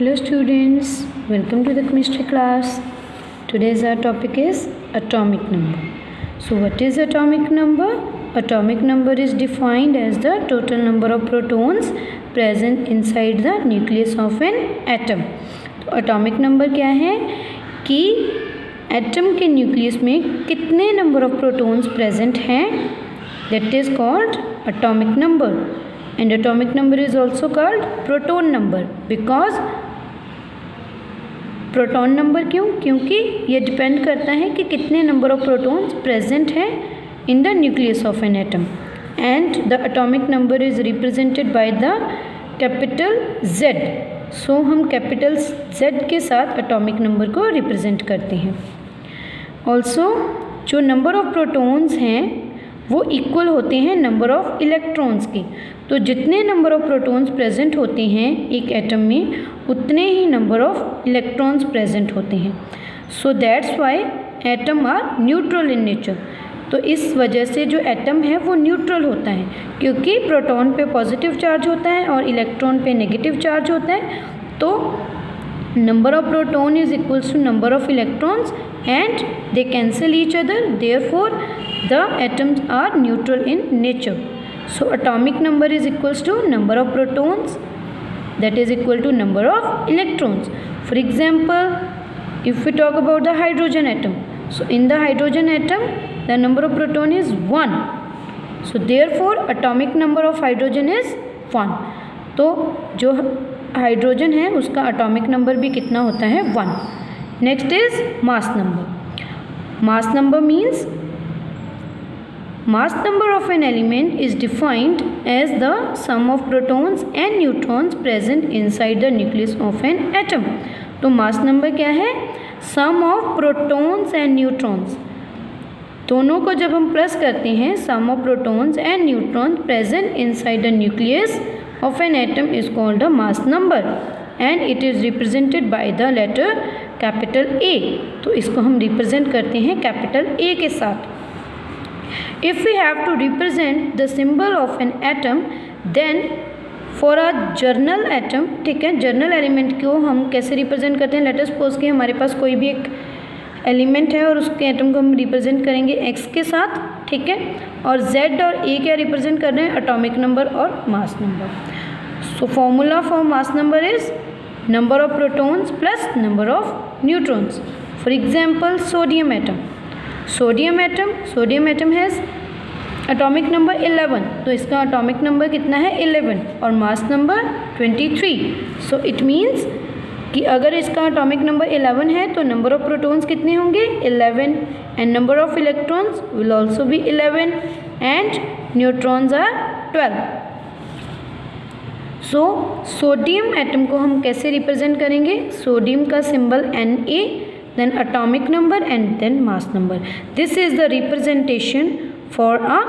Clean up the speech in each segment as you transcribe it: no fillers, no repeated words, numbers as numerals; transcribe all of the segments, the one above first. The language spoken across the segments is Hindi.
Hello students, welcome to the chemistry class. Today's our topic is atomic number. So what is atomic number? Atomic number is defined as the total number of protons present inside the nucleus of an atom. तो atomic number क्या है कि एटम के न्यूक्लियस में कितने नंबर ऑफ प्रोटॉन्स प्रेजेंट हैं, that is called atomic number. And atomic number is also called proton number because proton number क्योंकि ये डिपेंड करता है कि कितने नंबर ऑफ प्रोटॉन्स प्रेजेंट हैं in the nucleus of an atom. And the atomic number is represented by the capital Z. सो हम कैपिटल Z के साथ एटॉमिक नंबर को रिप्रेजेंट करते हैं. ऑल्सो जो नंबर ऑफ प्रोटॉन्स हैं वो इक्वल होते हैं नंबर ऑफ इलेक्ट्रॉन्स के. तो जितने नंबर ऑफ प्रोटॉन्स प्रेजेंट होते हैं एक एटम में उतने ही नंबर ऑफ इलेक्ट्रॉन्स प्रेजेंट होते हैं. So that's why atom are neutral in nature. तो इस वजह से जो एटम है वो न्यूट्रल होता है क्योंकि प्रोटॉन पे पॉजिटिव चार्ज होता है और इलेक्ट्रॉन पे नेगेटिव चार्ज होता है. तो number of proton is equals to number of electrons and they cancel each other, therefore the atoms are neutral in nature. So atomic number is equals to number of protons that is equal to number of electrons. For example, if we talk about the hydrogen atom, so in the hydrogen atom the number of proton is 1, so therefore atomic number of hydrogen is 1. तो जो हाइड्रोजन है उसका एटॉमिक नंबर भी कितना होता है 1. Next is mass number. Mass number means mass number of an element is defined as the sum of protons and neutrons present inside the nucleus of an atom. तो मास नंबर क्या है? Sum of protons and neutrons. दोनों को जब हम प्लस करते हैं sum of protons and neutrons present inside the nucleus of an atom is called a mass number and it is represented by the letter capital A. तो इसको हम रिप्रेजेंट करते हैं कैपिटल A के साथ. If we have to represent the symbol of an atom, then for a journal atom, ठीक है, जर्नल एलिमेंट को हम कैसे रिप्रेजेंट करते हैं? लेट अस सपोज कि हमारे पास कोई भी एक एलिमेंट है और उसके एटम को हम रिप्रेजेंट करेंगे x के साथ, ठीक है, और z और a क्या रिप्रेजेंट कर रहे हैं? एटॉमिक नंबर और mass number. So formula for mass number is number of protons plus number of neutrons. For example sodium atom. Sodium atom has atomic number 11. तो इसका एटॉमिक नंबर कितना है? 11 और mass number 23. So it means कि अगर इसका एटॉमिक नंबर 11 है तो नंबर ऑफ प्रोटॉन्स कितने होंगे? 11 and number of electrons will also be 11 and neutrons are 12. So sodium atom को हम कैसे रिप्रेजेंट करेंगे? सोडियम का symbol Na, then atomic number and then mass number. This is the representation for a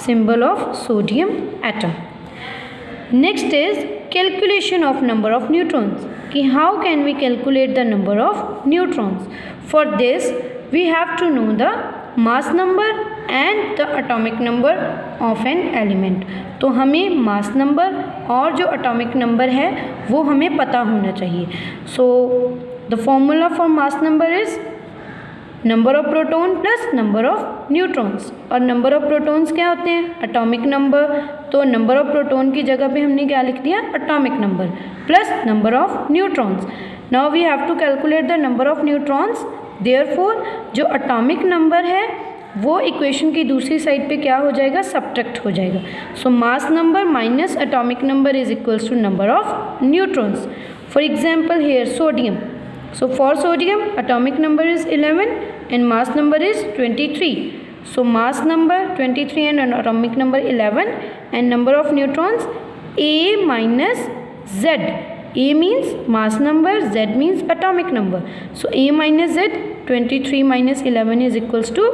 symbol of sodium atom. Next is calculation of number of neutrons. कि how can we calculate the number of neutrons? For this we have to know the mass number and the atomic number of an element. तो हमें मास नंबर और जो एटॉमिक नंबर है वो हमें पता होना चाहिए. So the formula for mass number is number of proton plus number of neutrons. और नंबर ऑफ प्रोटॉन्स क्या होते हैं? Atomic number. तो नंबर ऑफ प्रोटॉन की जगह पे हमने क्या लिख दिया? Atomic number plus number of neutrons. Now we have to calculate the number of neutrons. Therefore जो एटॉमिक नंबर है वो इक्वेशन की दूसरी साइड पे क्या हो जाएगा? सब्ट्रैक्ट हो जाएगा. So mass number minus atomic number is equals to number of neutrons. For example here sodium. So for sodium atomic number is 11 and mass number is 23. So mass number 23 and atomic number 11 and number of neutrons A minus Z. A means mass number, Z means atomic number. So A minus Z, 23 minus 11 is equals to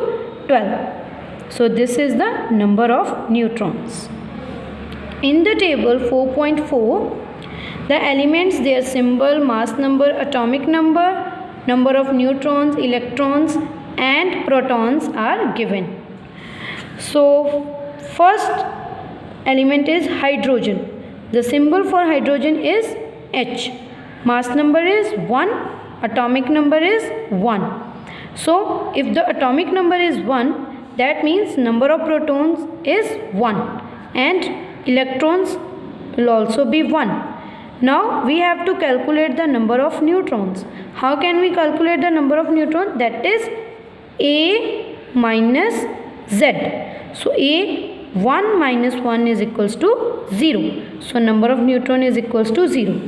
12. So this is the number of neutrons. In the table 4.4, the elements, their symbol, mass number, atomic number, number of neutrons, electrons and protons are given. So first element is hydrogen. The symbol for hydrogen is H. mass number is 1, atomic number is 1. So if the atomic number is 1, that means number of protons is 1 and electrons will also be 1. Now we have to calculate the number of neutrons. How can we calculate the number of neutrons? That is A minus Z. So A 1 minus 1 is equals to 0. So number of neutron is equals to 0.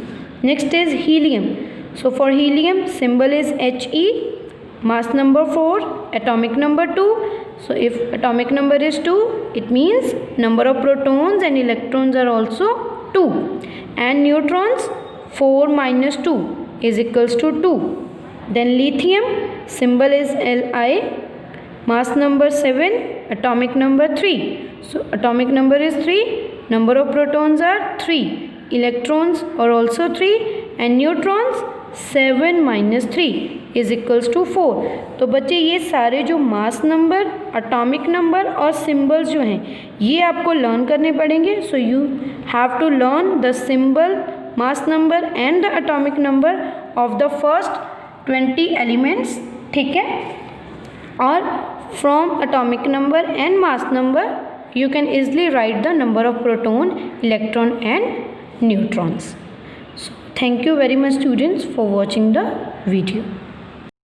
Next is helium. So for helium symbol is He, mass number 4, atomic number 2. So if atomic number is 2, it means number of protons and electrons are also 2. And neutrons 4 minus 2 is equals to 2. Then lithium symbol is Li, mass number 7, atomic number 3. So atomic number is 3, number of protons are 3, electrons are also 3 and neutrons 7 minus 3 is equals to 4. तो बच्चे ये सारे जो मास नंबर, अटोमिक नंबर और सिंबल्स जो हैं ये आपको लर्न करने पड़ेंगे. So you have to learn the symbol, mass number and the atomic number of the first 20 elements. ठीक है. और from atomic number and mass number you can easily write the number of proton, electron and neutrons. So thank you very much students for watching the video.